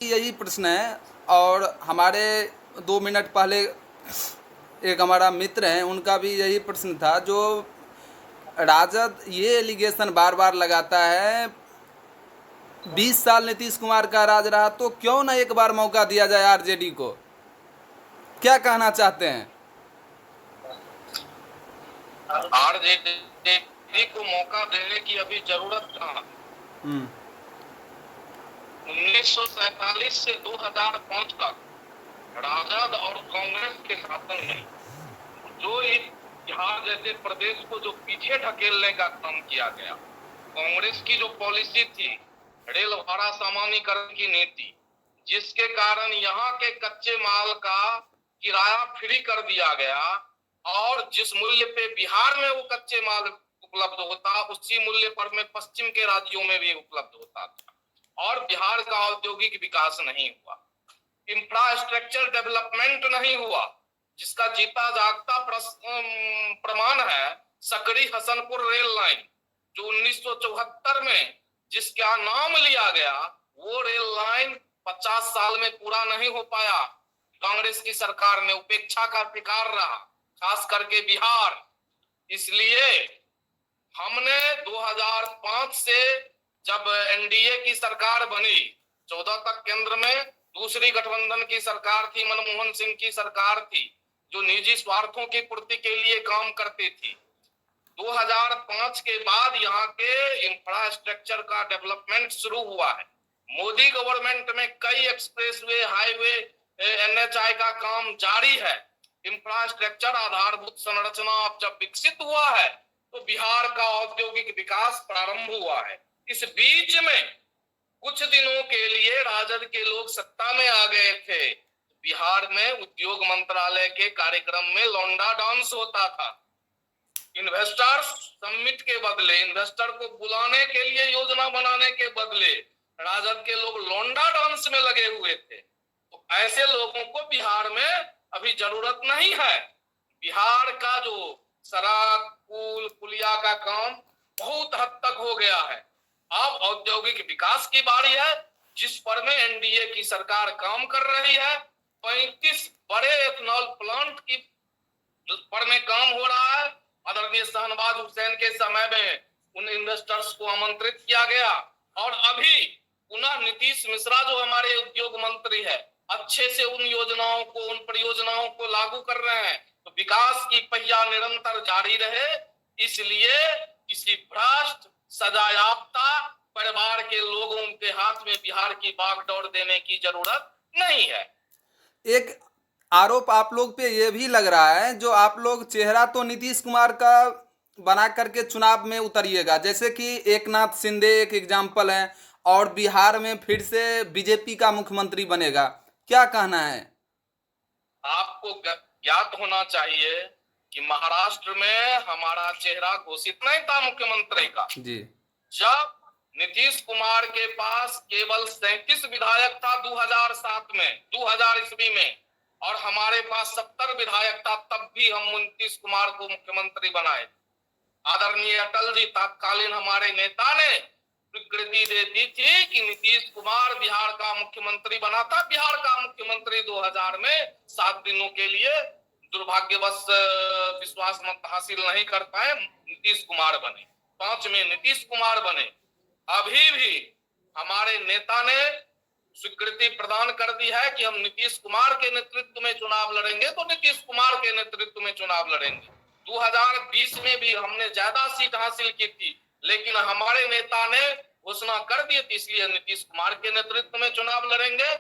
यही प्रश्न है। और हमारे 2 मिनट पहले एक हमारा मित्र हैं, उनका भी यही प्रश्न था। जो राजद ये एलिगेशन बार बार लगाता है, 20 साल नीतीश कुमार का राज रहा, तो क्यों ना एक बार मौका दिया जाए आरजेडी को। क्या कहना चाहते हैं? आरजेडी को मौका देने की अभी जरूरत कहाँ। 1947 से 2005 तक राजद और कांग्रेस के शासन में जो बिहार जैसे प्रदेश को जो पीछे ढकेलने का काम किया गया, कांग्रेस की जो पॉलिसी थी रेल भाड़ा सामान्यीकरण की नीति, जिसके कारण यहाँ के कच्चे माल का किराया फ्री कर दिया गया और जिस मूल्य पे बिहार में वो कच्चे माल उपलब्ध होता, उसी मूल्य पर में पश्चिम के राज्यों में भी उपलब्ध होता था। और बिहार का औद्योगिक विकास नहीं हुआ, इंफ्रास्ट्रक्चर डेवलपमेंट नहीं हुआ, जिसका जीता जागता प्रमाण है सकरी हसनपुर रेल लाइन, जो 1974 में जिसका नाम लिया गया, वो रेल लाइन 50 साल में पूरा नहीं हो पाया। कांग्रेस की सरकार ने उपेक्षा का शिकार रहा, खास करके बिहार। इसलिए हमने 2005 से जब एनडीए की सरकार बनी, 14 तक केंद्र में दूसरी गठबंधन की सरकार थी, मनमोहन सिंह की सरकार थी, जो निजी स्वार्थों की पूर्ति के लिए काम करती थी। 2005 के बाद यहाँ के इंफ्रास्ट्रक्चर का डेवलपमेंट शुरू हुआ है। मोदी गवर्नमेंट में कई एक्सप्रेसवे, हाईवे, एनएचआई का काम जारी है। इंफ्रास्ट्रक्चर, आधारभूत संरचना अब जब विकसित हुआ है तो बिहार का औद्योगिक विकास प्रारंभ हुआ है। इस बीच में कुछ दिनों के लिए राजद के लोग सत्ता में आ गए थे। बिहार में उद्योग मंत्रालय के कार्यक्रम में लौंडा डांस होता था। इन्वेस्टर्स समिट के बदले, इन्वेस्टर को बुलाने के लिए योजना बनाने के बदले राजद के लोग लौंडा डांस में लगे हुए थे। तो ऐसे लोगों को बिहार में अभी जरूरत नहीं है। बिहार का जो सड़क, पुल, पुलिया का काम बहुत हद तक हो गया है। अब औद्योगिक विकास की बारी है, जिस पर में एनडीए की सरकार काम कर रही है। 35 बड़े एथेनॉल प्लांट की पर में काम हो रहा है। आदरणीय शहनवाज हुसैन के समय में उन इन्वेस्टर्स को आमंत्रित किया गया और अभी पुनः नीतीश मिश्रा जो हमारे उद्योग मंत्री है, अच्छे से उन योजनाओं को, उन परियोजनाओं को लागू कर रहे हैं। तो विकास की पहिया निरंतर जारी रहे, इसलिए किसी भ्रष्ट, सजायाफ्ता परिवार के लोगों के हाथ में बिहार की बागडोर देने की जरूरत नहीं है। एक आरोप आप लोग पे ये भी लग रहा है, जो आप लोग चेहरा तो नीतीश कुमार का बना करके चुनाव में उतरिएगा, जैसे कि एकनाथ शिंदे एक एग्जाम्पल है, और बिहार में फिर से बीजेपी का मुख्यमंत्री बनेगा। क्या कहना है? आपको ज्ञात होना चाहिए कि महाराष्ट्र में हमारा चेहरा घोषित नहीं था मुख्यमंत्री का जी। जब नीतीश कुमार के पास केवल 37 विधायक था 2007 में, 2000 ईस्वी में, और हमारे पास 70 विधायक था, तब भी हम नीतीश कुमार को मुख्यमंत्री बनाए। आदरणीय अटल जी तत्कालीन हमारे नेता ने स्वीकृति दे दी थी कि नीतीश कुमार बिहार का मुख्यमंत्री बना था। बिहार का मुख्यमंत्री 2000 में 7 दिनों के लिए दुर्भाग्यवश विश्वास मत हासिल नहीं कर पाए, नीतीश कुमार बने। 5 में नीतीश कुमार बने। अभी भी हमारे नेता ने स्वीकृति प्रदान कर दी है कि हम नीतीश कुमार के नेतृत्व में चुनाव लड़ेंगे, तो नीतीश कुमार के नेतृत्व में चुनाव लड़ेंगे। 2020 में भी हमने ज्यादा सीट हासिल की थी, लेकिन हमारे नेता ने घोषणा कर दी थी, इसलिए नीतीश कुमार के नेतृत्व में चुनाव लड़ेंगे।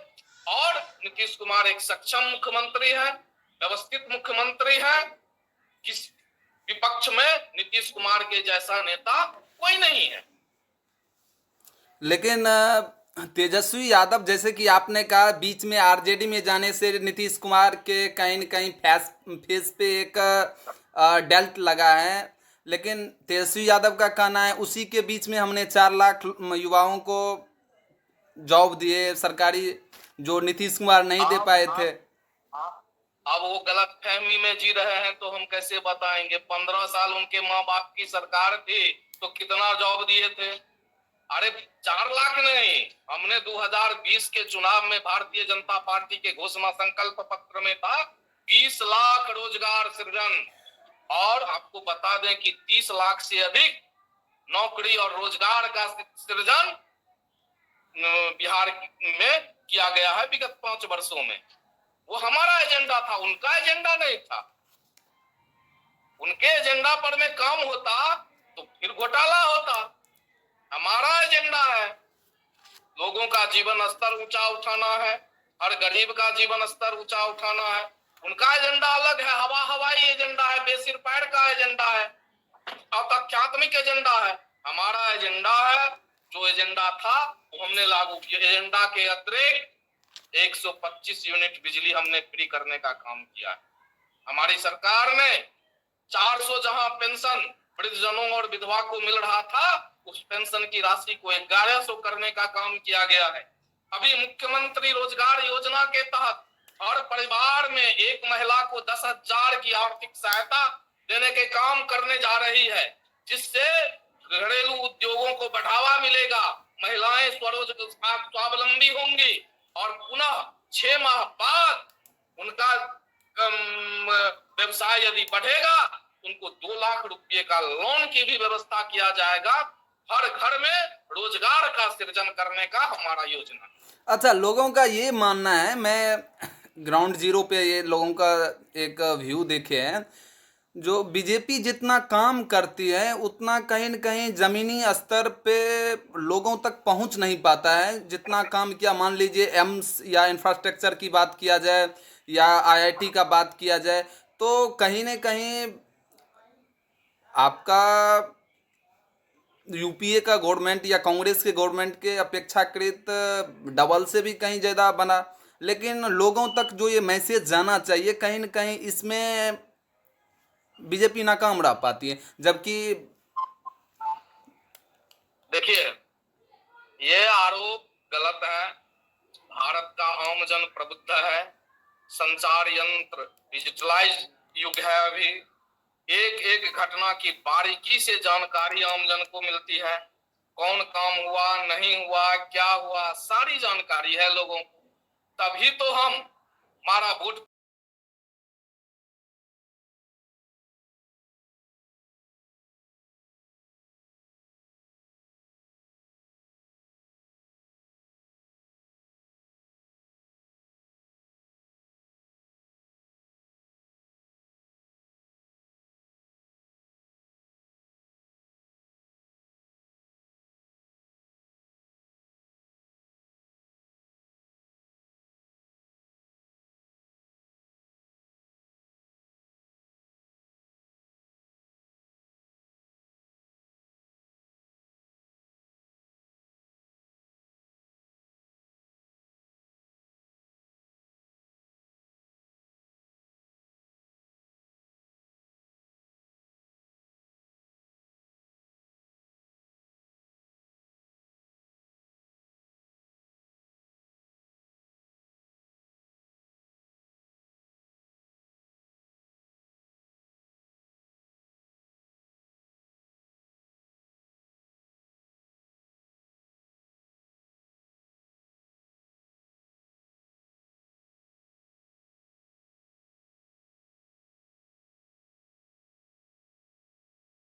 और नीतीश कुमार एक सक्षम मुख्यमंत्री है, व्यवस्थित मुख्यमंत्री है। किस विपक्ष में नीतीश कुमार के जैसा नेता कोई नहीं है। लेकिन तेजस्वी यादव, जैसे कि आपने कहा, बीच में आरजेडी में जाने से नीतीश कुमार के कहीं न कहीं फेस पे एक डेल्ट लगा है। लेकिन तेजस्वी यादव का कहना है, उसी के बीच में हमने 4 लाख युवाओं को जॉब दिए सरकारी, जो नीतीश कुमार नहीं दे पाए थे। अब वो गलत फहमी में जी रहे हैं तो हम कैसे बताएंगे। 15 साल उनके माँ बाप की सरकार थी तो कितना जॉब दिए थे। अरे 4 लाख नहीं, हमने 2020 के चुनाव में भारतीय जनता पार्टी के घोषणा संकल्प पत्र में था 20 लाख रोजगार सृजन। और आपको बता दें कि 30 लाख से अधिक नौकरी और रोजगार का सृजन बिहार में किया गया है विगत 5 वर्षों में। वो हमारा एजेंडा था, उनका एजेंडा नहीं था। उनके एजेंडा पर में काम होता तो फिर घोटाला होता। हमारा एजेंडा है लोगों का जीवन स्तर ऊंचा उठाना है, हर गरीब का जीवन स्तर ऊंचा उठाना है। उनका एजेंडा अलग है, हवाई एजेंडा है, बेसिर पैर का एजेंडा है, तथ्यात्मक एजेंडा है। हमारा एजेंडा है, जो एजेंडा था वो हमने लागू किया। एजेंडा के अतिरिक्त 125 यूनिट बिजली हमने फ्री करने का काम किया। हमारी सरकार ने 400 जहां पेंशन वृद्धजनों और विधवा को मिल रहा था, उस पेंशन की राशि को 1100 करने का काम किया गया है। अभी मुख्यमंत्री रोजगार योजना के तहत हर परिवार में एक महिला को 10,000 की आर्थिक सहायता देने के काम करने जा रही है, जिससे घरेलू उद्योगों को बढ़ावा मिलेगा, महिलाएं स्वावलंबी होंगी और पुनः 6 माह बाद उनका व्यवसाय यदि बढ़ेगा, उनको 2 लाख रुपए का लोन की भी व्यवस्था किया जाएगा। हर घर में रोजगार का सृजन करने का हमारा योजना। अच्छा, लोगों का ये मानना है, मैं ग्राउंड जीरो पे ये लोगों का एक व्यू देखे हैं, जो बीजेपी जितना काम करती है उतना कहीं न कहीं ज़मीनी स्तर पे लोगों तक पहुंच नहीं पाता है। जितना काम किया, मान लीजिए एम्स या इंफ्रास्ट्रक्चर की बात किया जाए या आईआईटी का बात किया जाए, तो कहीं न कहीं आपका यूपीए का गवर्नमेंट या कांग्रेस के गवर्नमेंट के अपेक्षाकृत डबल से भी कहीं ज़्यादा बना। लेकिन लोगों तक जो ये मैसेज जाना चाहिए, कहीं न कहीं इसमें बीजेपी नाकाम रह पाती है। जबकि देखिए, ये आरोप गलत है। भारत का आम जन प्रबुद्ध है, संचार यंत्र डिजिटलाइज युग है। अभी एक एक घटना की बारीकी से जानकारी आम जन को मिलती है। कौन काम हुआ, नहीं हुआ, क्या हुआ, सारी जानकारी है लोगों को। तभी तो हम हमारा वोट